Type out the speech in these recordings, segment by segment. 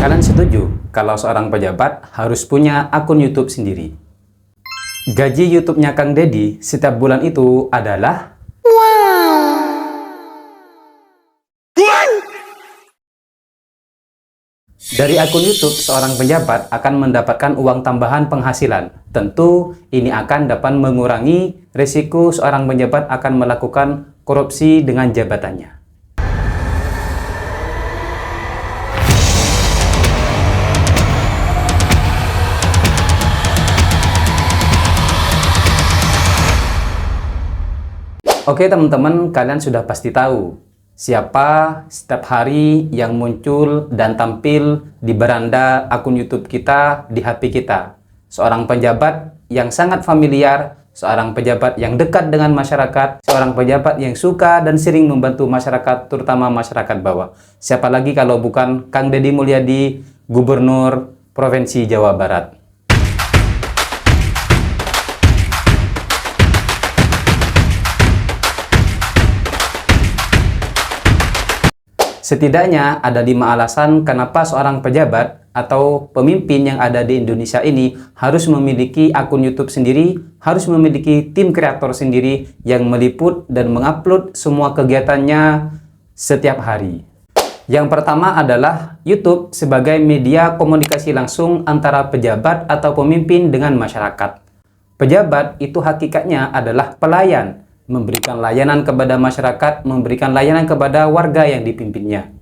Kalian setuju kalau seorang pejabat harus punya akun YouTube sendiri? Gaji YouTube-nya Kang Deddy setiap bulan itu adalah dari akun YouTube. Seorang pejabat akan mendapatkan uang tambahan penghasilan. Tentu ini akan dapat mengurangi risiko seorang pejabat akan melakukan korupsi dengan jabatannya. Oke teman-teman, kalian sudah pasti tahu siapa setiap hari yang muncul dan tampil di beranda akun YouTube kita, di HP kita. Seorang pejabat yang sangat familiar, seorang pejabat yang dekat dengan masyarakat, seorang pejabat yang suka dan sering membantu masyarakat, terutama masyarakat bawah. Siapa lagi kalau bukan Kang Deddy Mulyadi, Gubernur Provinsi Jawa Barat. Setidaknya ada 5 alasan kenapa seorang pejabat atau pemimpin yang ada di Indonesia ini harus memiliki akun YouTube sendiri, harus memiliki tim kreator sendiri yang meliput dan mengupload semua kegiatannya setiap hari. Yang pertama adalah YouTube sebagai media komunikasi langsung antara pejabat atau pemimpin dengan masyarakat. Pejabat itu hakikatnya adalah pelayan, memberikan layanan kepada masyarakat, memberikan layanan kepada warga yang dipimpinnya.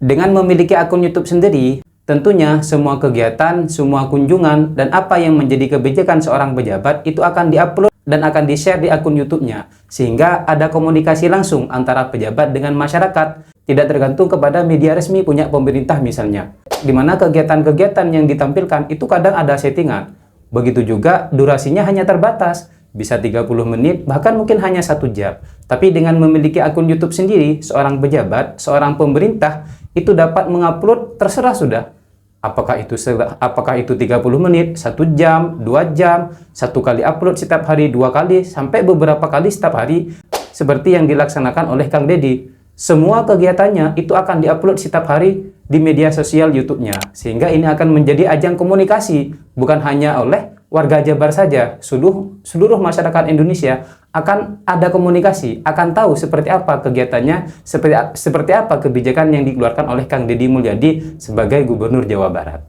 Dengan memiliki akun YouTube sendiri, tentunya semua kegiatan, semua kunjungan, dan apa yang menjadi kebijakan seorang pejabat itu akan diupload dan akan di-share di akun YouTube-nya. Sehingga ada komunikasi langsung antara pejabat dengan masyarakat, tidak tergantung kepada media resmi punya pemerintah misalnya. Di mana kegiatan-kegiatan yang ditampilkan itu kadang ada settingan. Begitu juga durasinya hanya terbatas. Bisa 30 menit, bahkan mungkin hanya 1 jam. Tapi dengan memiliki akun YouTube sendiri, seorang pejabat, seorang pemerintah, itu dapat mengupload terserah sudah. Apakah itu 30 menit, 1 jam, 2 jam, 1 kali upload setiap hari, 2 kali, sampai beberapa kali setiap hari. Seperti yang dilaksanakan oleh Kang Deddy. Semua kegiatannya itu akan diupload setiap hari di media sosial YouTube-nya. Sehingga ini akan menjadi ajang komunikasi, bukan hanya oleh warga Jabar saja, seluruh masyarakat Indonesia akan ada komunikasi, akan tahu seperti apa kegiatannya, seperti apa kebijakan yang dikeluarkan oleh Kang Deddy Mulyadi sebagai Gubernur Jawa Barat.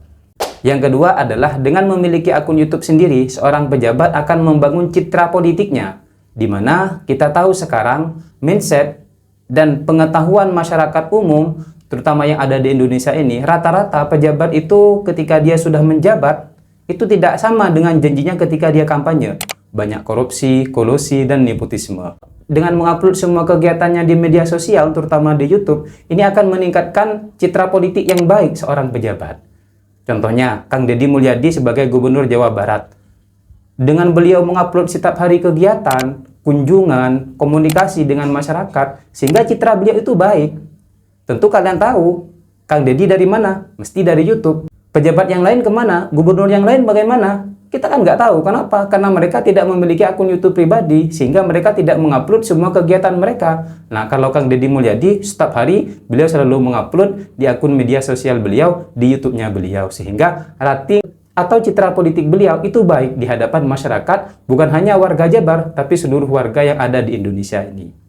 Yang kedua adalah dengan memiliki akun YouTube sendiri, seorang pejabat akan membangun citra politiknya, di mana kita tahu sekarang mindset dan pengetahuan masyarakat umum, terutama yang ada di Indonesia ini, rata-rata pejabat itu ketika dia sudah menjabat, itu tidak sama dengan janjinya ketika dia kampanye. Banyak korupsi, kolusi, dan nepotisme. Dengan mengupload semua kegiatannya di media sosial, terutama di YouTube, ini akan meningkatkan citra politik yang baik seorang pejabat. Contohnya, Kang Deddy Mulyadi sebagai Gubernur Jawa Barat. Dengan beliau mengupload setiap hari kegiatan, kunjungan, komunikasi dengan masyarakat, sehingga citra beliau itu baik. Tentu kalian tahu, Kang Deddy dari mana? Mesti dari YouTube. Pejabat yang lain kemana? Gubernur yang lain bagaimana? Kita kan nggak tahu. Kenapa? Karena mereka tidak memiliki akun YouTube pribadi, sehingga mereka tidak mengupload semua kegiatan mereka. Nah, kalau Kang Deddy Mulyadi, setiap hari beliau selalu mengupload di akun media sosial beliau, di YouTube-nya beliau. Sehingga rating atau citra politik beliau itu baik di hadapan masyarakat, bukan hanya warga Jabar, tapi seluruh warga yang ada di Indonesia ini.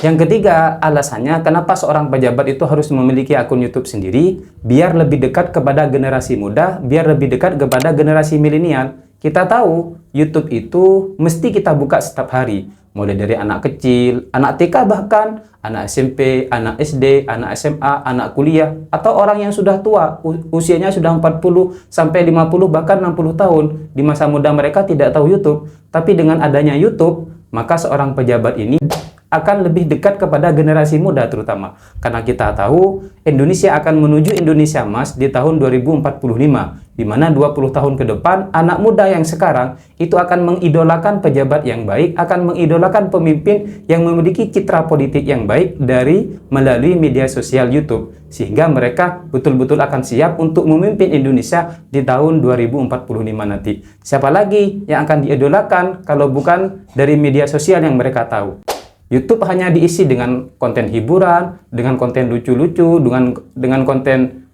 Yang ketiga, alasannya kenapa seorang pejabat itu harus memiliki akun YouTube sendiri, biar lebih dekat kepada generasi muda, biar lebih dekat kepada generasi milenial. Kita tahu, YouTube itu mesti kita buka setiap hari. Mulai dari anak kecil, anak TK bahkan, anak SMP, anak SD, anak SMA, anak kuliah, atau orang yang sudah tua, usianya sudah 40 sampai 50 bahkan 60 tahun. Di masa muda mereka tidak tahu YouTube, tapi dengan adanya YouTube, maka seorang pejabat ini akan lebih dekat kepada generasi muda terutama. Karena kita tahu Indonesia akan menuju Indonesia Emas di tahun 2045, di mana 20 tahun ke depan anak muda yang sekarang itu akan mengidolakan pejabat yang baik, akan mengidolakan pemimpin yang memiliki citra politik yang baik melalui media sosial YouTube. Sehingga mereka betul-betul akan siap untuk memimpin Indonesia di tahun 2045 nanti. Siapa lagi yang akan diidolakan kalau bukan dari media sosial yang mereka tahu? YouTube hanya diisi dengan konten hiburan, dengan konten lucu-lucu, dengan konten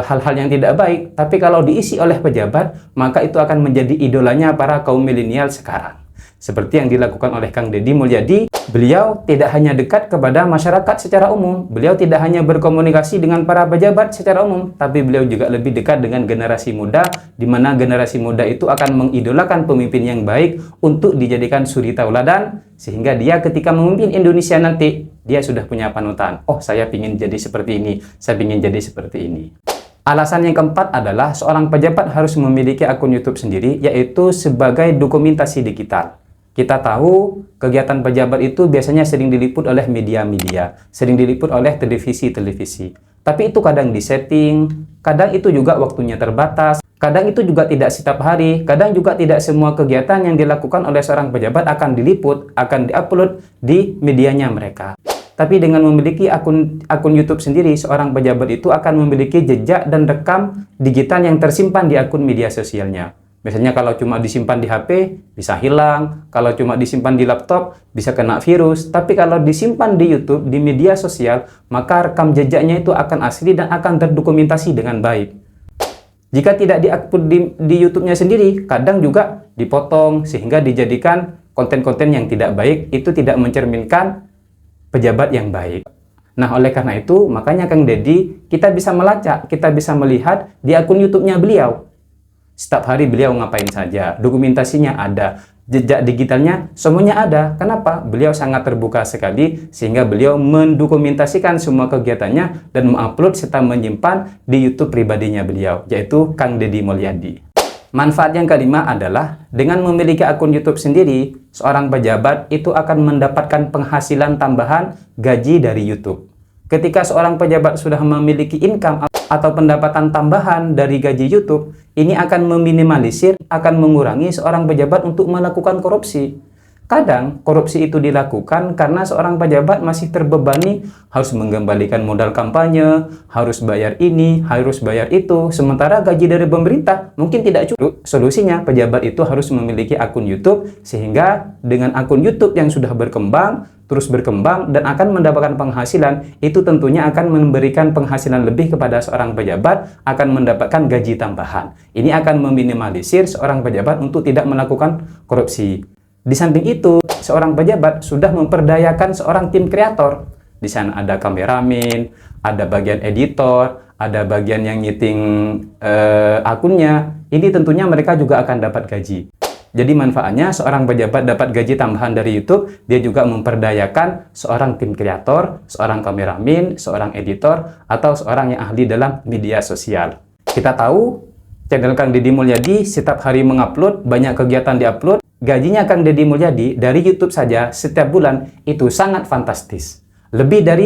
hal-hal yang tidak baik, tapi kalau diisi oleh pejabat, maka itu akan menjadi idolanya para kaum milenial sekarang. Seperti yang dilakukan oleh Kang Deddy Mulyadi, beliau tidak hanya dekat kepada masyarakat secara umum, beliau tidak hanya berkomunikasi dengan para pejabat secara umum, tapi beliau juga lebih dekat dengan generasi muda, di mana generasi muda itu akan mengidolakan pemimpin yang baik untuk dijadikan suri tauladan, sehingga dia ketika memimpin Indonesia nanti, dia sudah punya panutan. Oh, saya ingin jadi seperti ini, saya ingin jadi seperti ini. Alasan yang keempat adalah seorang pejabat harus memiliki akun YouTube sendiri, yaitu sebagai dokumentasi digital. Kita tahu kegiatan pejabat itu biasanya sering diliput oleh media-media, sering diliput oleh televisi-televisi. Tapi itu kadang disetting, kadang itu juga waktunya terbatas, kadang itu juga tidak setiap hari, kadang juga tidak semua kegiatan yang dilakukan oleh seorang pejabat akan diliput, akan diupload di medianya mereka. Tapi dengan memiliki akun YouTube sendiri, seorang pejabat itu akan memiliki jejak dan rekam digital yang tersimpan di akun media sosialnya. Biasanya kalau cuma disimpan di HP, bisa hilang. Kalau cuma disimpan di laptop, bisa kena virus. Tapi kalau disimpan di YouTube, di media sosial, maka rekam jejaknya itu akan asli dan akan terdokumentasi dengan baik. Jika tidak di-upload di YouTube-nya sendiri, kadang juga dipotong sehingga dijadikan konten-konten yang tidak baik. Itu tidak mencerminkan pejabat yang baik. Nah, oleh karena itu, makanya Kang Deddy, kita bisa melacak, kita bisa melihat di akun YouTube-nya beliau. Setiap hari beliau ngapain saja, dokumentasinya ada, jejak digitalnya semuanya ada. Kenapa? Beliau sangat terbuka sekali, sehingga beliau mendokumentasikan semua kegiatannya dan mengupload serta menyimpan di YouTube pribadinya beliau, yaitu Kang Deddy Mulyadi. Manfaat yang kelima adalah dengan memiliki akun YouTube sendiri, seorang pejabat itu akan mendapatkan penghasilan tambahan gaji dari YouTube. Ketika seorang pejabat sudah memiliki income atau pendapatan tambahan dari gaji YouTube, ini akan meminimalisir, akan mengurangi seorang pejabat untuk melakukan korupsi. Kadang korupsi itu dilakukan karena seorang pejabat masih terbebani harus mengembalikan modal kampanye, harus bayar ini, harus bayar itu, sementara gaji dari pemerintah mungkin tidak cukup. Solusinya, pejabat itu harus memiliki akun YouTube, sehingga dengan akun YouTube yang sudah berkembang, terus berkembang dan akan mendapatkan penghasilan, itu tentunya akan memberikan penghasilan lebih kepada seorang pejabat, akan mendapatkan gaji tambahan. Ini akan meminimalisir seorang pejabat untuk tidak melakukan korupsi. Di samping itu, seorang pejabat sudah memperdayakan seorang tim kreator. Di sana ada kameramen, ada bagian editor, ada bagian yang nyiting akunnya. Ini tentunya mereka juga akan dapat gaji. Jadi manfaatnya seorang pejabat dapat gaji tambahan dari YouTube, dia juga memperdayakan seorang tim kreator, seorang kameramen, seorang editor, atau seorang yang ahli dalam media sosial. Kita tahu channel Kang Deddy Mulyadi setiap hari mengupload, banyak kegiatan diupload. Gajinya Kang Deddy Mulyadi dari YouTube saja setiap bulan itu sangat fantastis. Lebih dari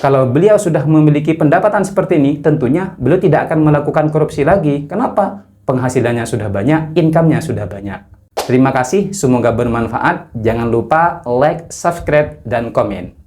Kalau beliau sudah memiliki pendapatan seperti ini, tentunya beliau tidak akan melakukan korupsi lagi. Kenapa? Penghasilannya sudah banyak, income-nya sudah banyak. Terima kasih, semoga bermanfaat. Jangan lupa like, subscribe, dan komen.